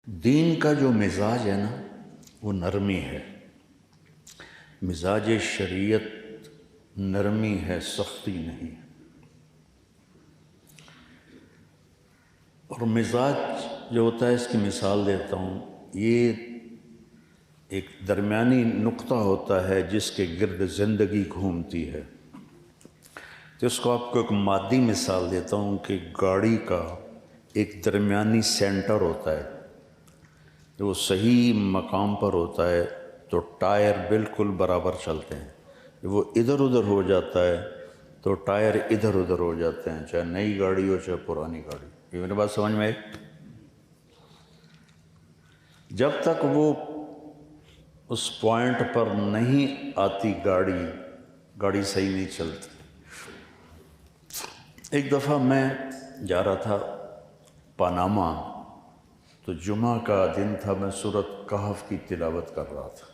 دین کا جو مزاج ہے نا وہ نرمی ہے، مزاج شریعت نرمی ہے، سختی نہیں۔ اور مزاج جو ہوتا ہے، اس کی مثال دیتا ہوں، یہ ایک درمیانی نقطہ ہوتا ہے جس کے گرد زندگی گھومتی ہے۔ تو اس کو آپ کو ایک مادی مثال دیتا ہوں کہ گاڑی کا ایک درمیانی سینٹر ہوتا ہے، جو وہ صحیح مقام پر ہوتا ہے تو ٹائر بالکل برابر چلتے ہیں۔ جب وہ ادھر ادھر ہو جاتا ہے تو ٹائر ادھر ادھر ہو جاتے ہیں، چاہے نئی گاڑی ہو چاہے پرانی گاڑی۔ یہ میری بات سمجھ میں آئی؟ جب تک وہ اس پوائنٹ پر نہیں آتی گاڑی صحیح نہیں چلتی۔ ایک دفعہ میں جا رہا تھا پاناما، تو جمعہ کا دن تھا، میں سورۃ کہف کی تلاوت کر رہا تھا،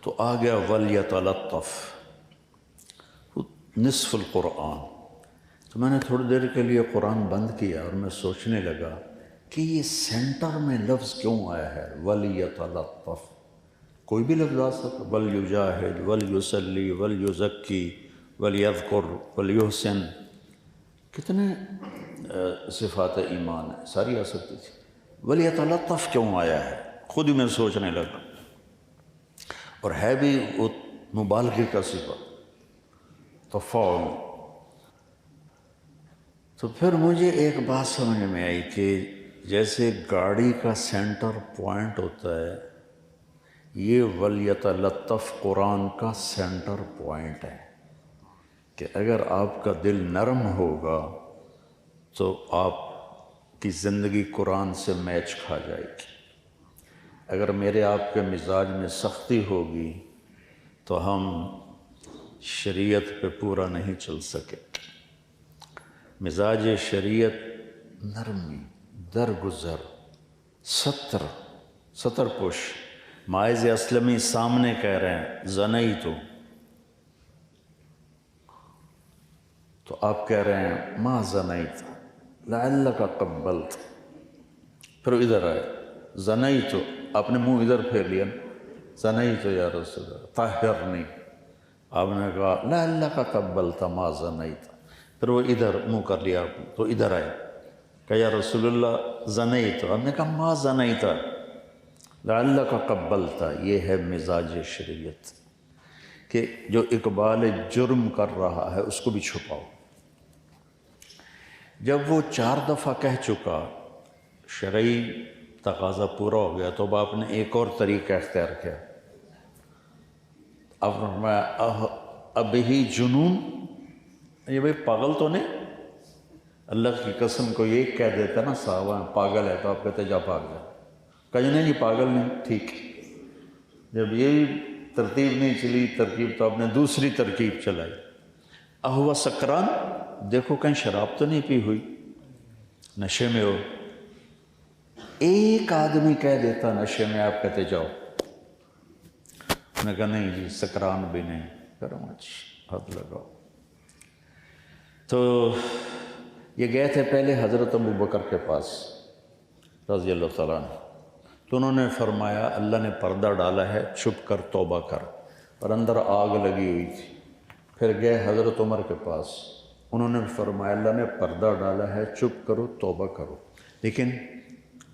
تو آ گیا وَلْيَتَلَطَّفْ نصف القرآن۔ تو میں نے تھوڑی دیر کے لیے قرآن بند کیا اور میں سوچنے لگا کہ یہ سینٹر میں لفظ کیوں آیا ہے وَلْيَتَلَطَّفْ؟ کوئی بھی لفظ آ سکتا، وَلْيُجَاهِدْ وَلْيُصَلِّ وَلْيُزَكِّ وَلْيَذْكُرْ وَلْيُحْسِنْ، کتنے صفات ایمان ہیں، ساری آ سکتی تھی۔ وَلْيَتَلَطَّفْ کیوں آیا ہے؟ خود ہی میں سوچنے لگا، اور ہے بھی وہ مبالغے کا صفت، تفاعل۔ تو پھر مجھے ایک بات سمجھ میں آئی کہ جیسے گاڑی کا سینٹر پوائنٹ ہوتا ہے، یہ وَلْيَتَلَطَّفْ قرآن کا سینٹر پوائنٹ ہے، کہ اگر آپ کا دل نرم ہوگا تو آپ کی زندگی قرآن سے میچ کھا جائے گی۔ اگر میرے آپ کے مزاج میں سختی ہوگی تو ہم شریعت پہ پورا نہیں چل سکے۔ مزاج شریعت نرمی، درگزر، ستر پوش۔ ماعز اسلمی سامنے کہہ رہے ہیں زنیتو، تو آپ کہہ رہے ہیں ما زنیت لعلک قبلت، پھر ادھر آئے زنیتو، آپ نے منہ ادھر پھیر لیا، زنیتو یا رسول اللہ طہرنی، آپ نے کہا لعلک قبلت ما زنیت، پھر وہ ادھر منہ کر لیا آپ نے، تو ادھر آئے کہ یا رسول اللہ زنیتو، آپ نے کہا ما زنیت لعلک قبلت۔ یہ ہے مزاج شریعت کہ جو اقبال جرم کر رہا ہے اس کو بھی چھپاؤ۔ جب وہ 4 دفعہ کہہ چکا، شرعی تقاضا پورا ہو گیا، تو اب آپ نے ایک اور طریقہ اختیار کیا۔ اب فرمایا اب ہی جنون، یہ بھئی پاگل تو نہیں؟ اللہ کی قسم کو یہ کہہ دیتا نا صحابہ پاگل ہے، تو آپ کہتے جا بھاگ جا، کہیں نہیں پاگل نہیں، ٹھیک۔ جب یہ ترتیب نہیں چلی ترکیب، تو آپ نے دوسری ترکیب چلائی، اہو سکران، دیکھو کہیں شراب تو نہیں پی ہوئی، نشے میں ہو۔ ایک آدمی کہہ دیتا نشے میں، آپ کہتے جاؤ، میں کہا نہیں جی سکران بھی نہیں، کرم اچھی حد لگاؤ۔ تو یہ گئے تھے پہلے حضرت ابوبکر کے پاس رضی اللہ تعالیٰ عنہ، تو انہوں نے فرمایا اللہ نے پردہ ڈالا ہے، چھپ کر توبہ کر، اور اندر آگ لگی ہوئی تھی۔ پھر گئے حضرت عمر کے پاس، انہوں نے فرمایا اللہ نے پردہ ڈالا ہے، چپ کرو توبہ کرو، لیکن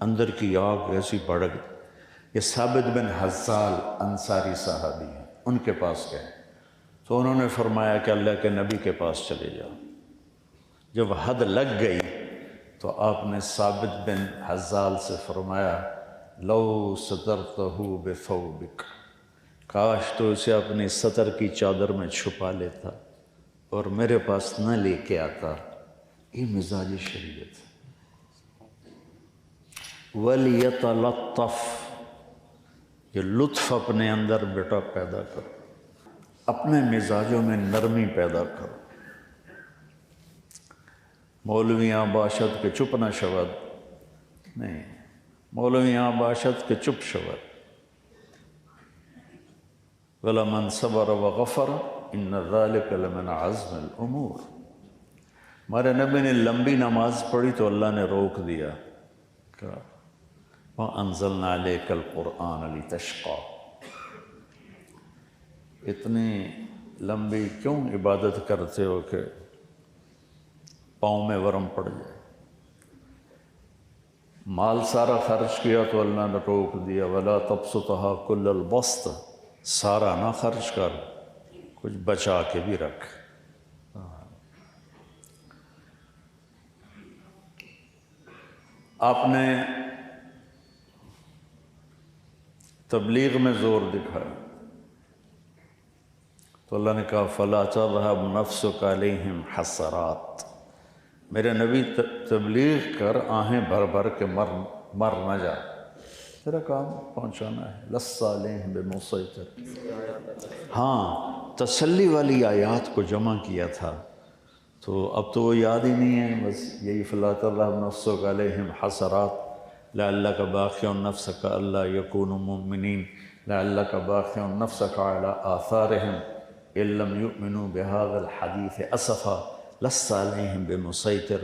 اندر کی آگ ایسی بڑھ گئی۔ یہ ثابت بن حزال انصاری صحابی ہیں، ان کے پاس گئے، تو انہوں نے فرمایا کہ اللہ کے نبی کے پاس چلے جاؤ۔ جب حد لگ گئی تو آپ نے ثابت بن حزال سے فرمایا لو سترتہ بثوبک، کاش تو اسے اپنی ستر کی چادر میں چھپا لیتا اور میرے پاس نہ لے کے آتا۔ یہ مزاج شریعت۔ وَلْيَتَلَطَّفْ، یہ لطف اپنے اندر بیٹا پیدا کرو، اپنے مزاجوں میں نرمی پیدا کرو۔ مولویاں باشد کے چپ نہ شود، نہیں، مولویاں باشد کے چپ شود۔ وَلَمَنْ صَبَرَ وَغَفَرَ إِنَّ ذَلِكَ لَمِنْ عَزْمِ الْأُمُورِ۔ ہمارے نبی نے لمبی نماز پڑھی تو اللہ نے روک دیا، کہا وَأَنزَلْنَا عَلَيْكَ الْقُرْآنَ لِتَشْقَى۔ اتنی لمبی کیوں عبادت کرتے ہو کہ پاؤں میں ورم پڑ جائے؟ مال سارا خرچ کیا تو اللہ نے روک دیا، وَلَا تَبْسُطْهَا كُلَّ الْبَسْطِ، سارا نہ خرچ کر، کچھ بچا کے بھی رکھ۔ آپ نے تبلیغ میں زور دکھایا تو اللہ نے کہا فَلَا تَذْهَبْ نَفْسُكَ عَلَيْهِمْ حَسَرَاتٍ، میرے نبی تبلیغ کر آہیں بھر بھر کے مر نہ جا، تیرا کام پہنچانا ہے، لَسَّ عَلَيْهِمْ بِمُصَيْطِرٍ۔ ہاں تسلی والی آیات کو جمع کیا تھا تو اب تو وہ یاد ہی نہیں ہے، بس یہی فَلَا تَذْهَبْ نَفْسُكَ عَلَيْهِمْ حَسَرَاتٍ لَعَلَّكَ بَاخِعٌ نَفْسَكَ أَلَّا يَكُونُوا مُؤْمِنِينَ لَعَلَّكَ بَاخِعٌ نَفْسَكَ عَلَىٰ آثَارِهِمْ إِن لَّمْ يُؤْمِنُوا بِهَٰذَا الْحَدِيثِ أَسَفًا لَسَّ عَلَيْهِمْ بِمُسَيْطِرٍ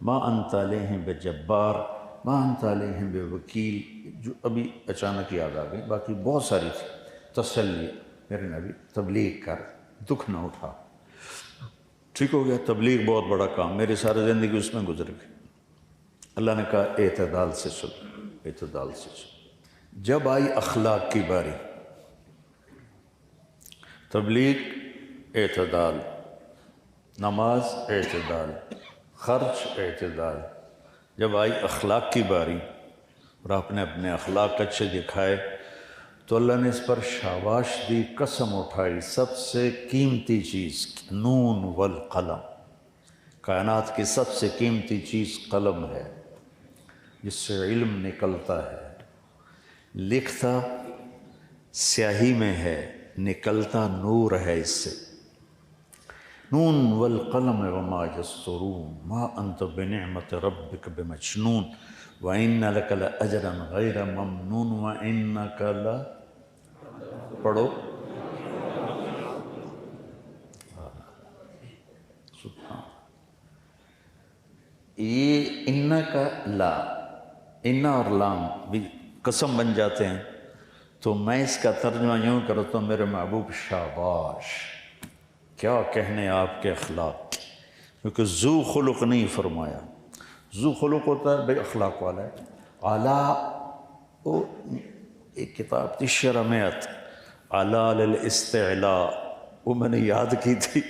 مَا أَنتَ عَلَيْهِمْ بِجَبَّارٍ مَا أَنتَ عَلَيْهِمْ بِوَكِيلٍ، جو ابھی اچانک یاد آ گئی، باقی بہت ساری تھی۔ تسلی، میرے نبی تبلیغ کر، دکھ نہ اٹھا، ٹھیک ہو گیا۔ تبلیغ بہت بڑا کام، میری ساری زندگی اس میں گزر گئی۔ اللہ نے کہا اعتدال سے چلو، اعتدال سے چلو۔ جب آئی اخلاق کی باری، تبلیغ اعتدال، نماز اعتدال، خرچ اعتدال۔ جب آئی اخلاق کی باری اور آپ نے اپنے اخلاق اچھے دکھائے تو اللہ نے اس پر شاباش دی، قسم اٹھائی، سب سے قیمتی چیز نون والقلم، کائنات کی سب سے قیمتی چیز قلم ہے، جس سے علم نکلتا ہے، لکھتا سیاہی میں ہے، نکلتا نور ہے اس سے۔ نون والقلم وما یسطرون ما انت بنعمت ربک بمجنون وان لک لاجرا غیر ممنون وانک ل پڑھو سبحان۔ یہ ان کا لا، ان اور لام بھی قسم بن جاتے ہیں، تو میں اس کا ترجمہ یوں کرتا ہوں، میرے محبوب شاباش، کیا کہنے آپ کے اخلاق، کیونکہ ذو خلق نہیں فرمایا۔ ذو خلق ہوتا ہے بے اخلاق والا ہے۔ اعلیٰ، وہ ایک کتاب تھی شرمیت اعلیٰ للاستعلاء، وہ میں نے یاد کی تھی،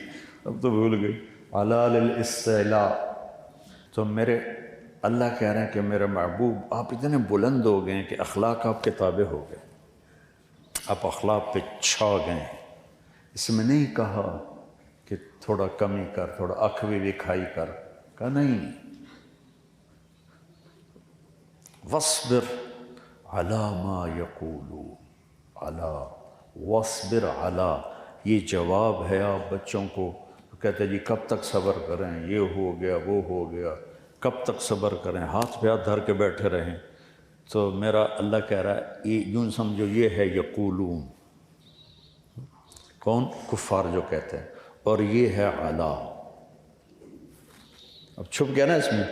اب تو بھول گئی۔ اعلیٰ للاستعلاء، تو میرے اللہ کہہ رہے ہیں کہ میرے محبوب آپ اتنے بلند ہو گئے ہیں کہ اخلاق آپ کے تابع ہو گئے، آپ اخلاق پہ چھا گئے ہیں۔ اس میں نہیں کہا کہ تھوڑا کمی کر، تھوڑا اکھوی بھی کھائی کر، کہا نہیں، وَاصْبِرْ عَلَىٰ مَا يَقُولُونَ، عَلَىٰ وَاصْبِرْ عَلَىٰ، یہ جواب ہے آپ بچوں کو، کہتے جی کب تک صبر کریں، یہ ہو گیا وہ ہو گیا، کب تک صبر کریں، ہاتھ پہ ہاتھ دھر کے بیٹھے رہیں۔ تو میرا اللہ کہہ رہا ہے یہ یوں سمجھو، یہ ہے یقولون، کون؟ کفار جو کہتے ہیں، اور یہ ہے اعلیٰ۔ اب چھپ گیا نا اس میں،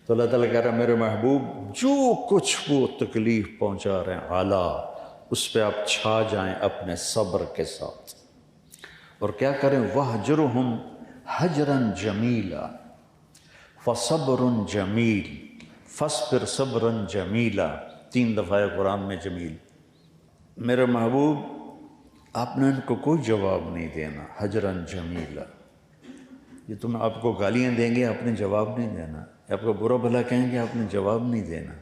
تو اللہ تعالیٰ کہہ رہا ہے میرے محبوب جو کچھ وہ تکلیف پہنچا رہے ہیں اعلیٰ، اس پہ آپ چھا جائیں اپنے صبر کے ساتھ، اور کیا کریں؟ وَاهْجُرْهُمْ هَجْرًا جَمِيلًا فَصَبْرٌ جَمِيلٌ فَاصْبِرْ صَبْرًا جَمِيلًا، 3 دفعہ ہے قرآن میں جمیل۔ میرے محبوب آپ نے ان کو کوئی جواب نہیں دینا، حجراً جمیلا، یہ تم آپ کو گالیاں دیں گے آپ نے جواب نہیں دینا، یا آپ کو برا بھلا کہیں گے آپ نے جواب نہیں دینا،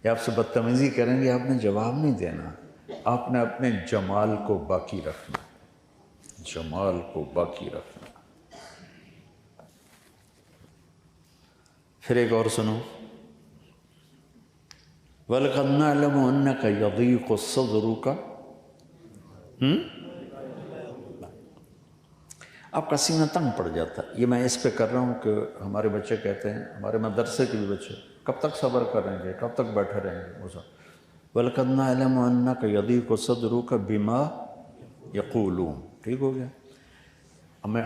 یا آپ سے بدتمیزی کریں گے آپ نے جواب نہیں دینا، آپ نے اپنے جمال کو باقی رکھنا، جمال کو باقی رکھنا۔ پھر ایک اور سنو، وَلَقَدْ نَعْلَمُ أَنَّكَ يَضِيقُ صَدْرُكَ، آپ کا سینہ تنگ پڑ جاتا ہے۔ یہ میں اس پہ کر رہا ہوں کہ ہمارے بچے کہتے ہیں، ہمارے مدرسے کے بھی بچے، کب تک صبر کریں گے، کب تک بیٹھے رہیں گے، وہ سب۔ وَلَقَدْ نَعْلَمُ أَنَّكَ يَضِيقُ صَدْرُكَ بِمَا يَقُولُونَ، ٹھیک ہو گیا۔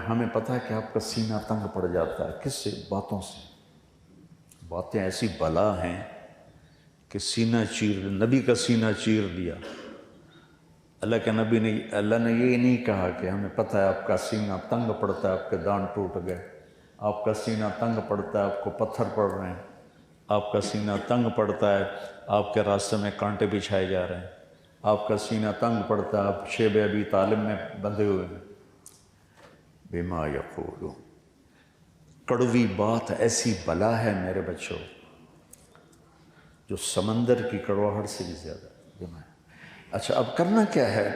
ہمیں پتہ ہے کہ آپ کا سینہ تنگ پڑ جاتا ہے، کس سے؟ باتوں سے۔ باتیں ایسی بلا ہیں کہ سینہ چیر، نبی کا سینہ چیر دیا۔ اللہ کے نبی نے، اللہ نے یہ نہیں کہا کہ ہمیں پتہ ہے آپ کا سینہ تنگ پڑتا ہے، آپ کے دان ٹوٹ گئے، آپ کا سینہ تنگ پڑتا ہے، آپ کو پتھر پڑ رہے ہیں، آپ کا سینہ تنگ پڑتا ہے، آپ کے راستے میں کانٹے بچھائے جا رہے ہیں، آپ کا سینہ تنگ پڑتا ہے، آپ شیب ابی طالب میں بندھے ہوئے ہیں۔ بما یقولون، کڑوی بات ایسی بلا ہے میرے بچوں جو سمندر کی کڑواہٹ سے بھی زیادہ ہے۔ اچھا اب کرنا کیا ہے؟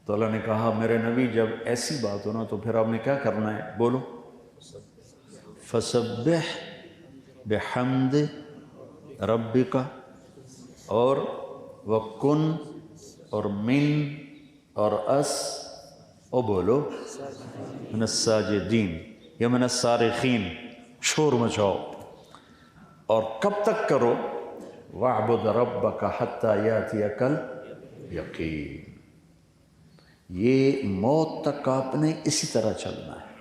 تو اللہ نے کہا میرے نبی جب ایسی بات ہونا تو پھر آپ نے کیا کرنا ہے؟ بولو، فسبح بحمد ربک، اور وکن، اور من، اور اس، اور بولو من الساجدین یا من الصارخین، شور مچاؤ۔ اور کب تک کرو؟ وَاعْبُدْ رَبَّكَ حَتَّى يَأْتِيَكَ الْيَقِينُ، یہ موت تک آپ نے اسی طرح چلنا ہے۔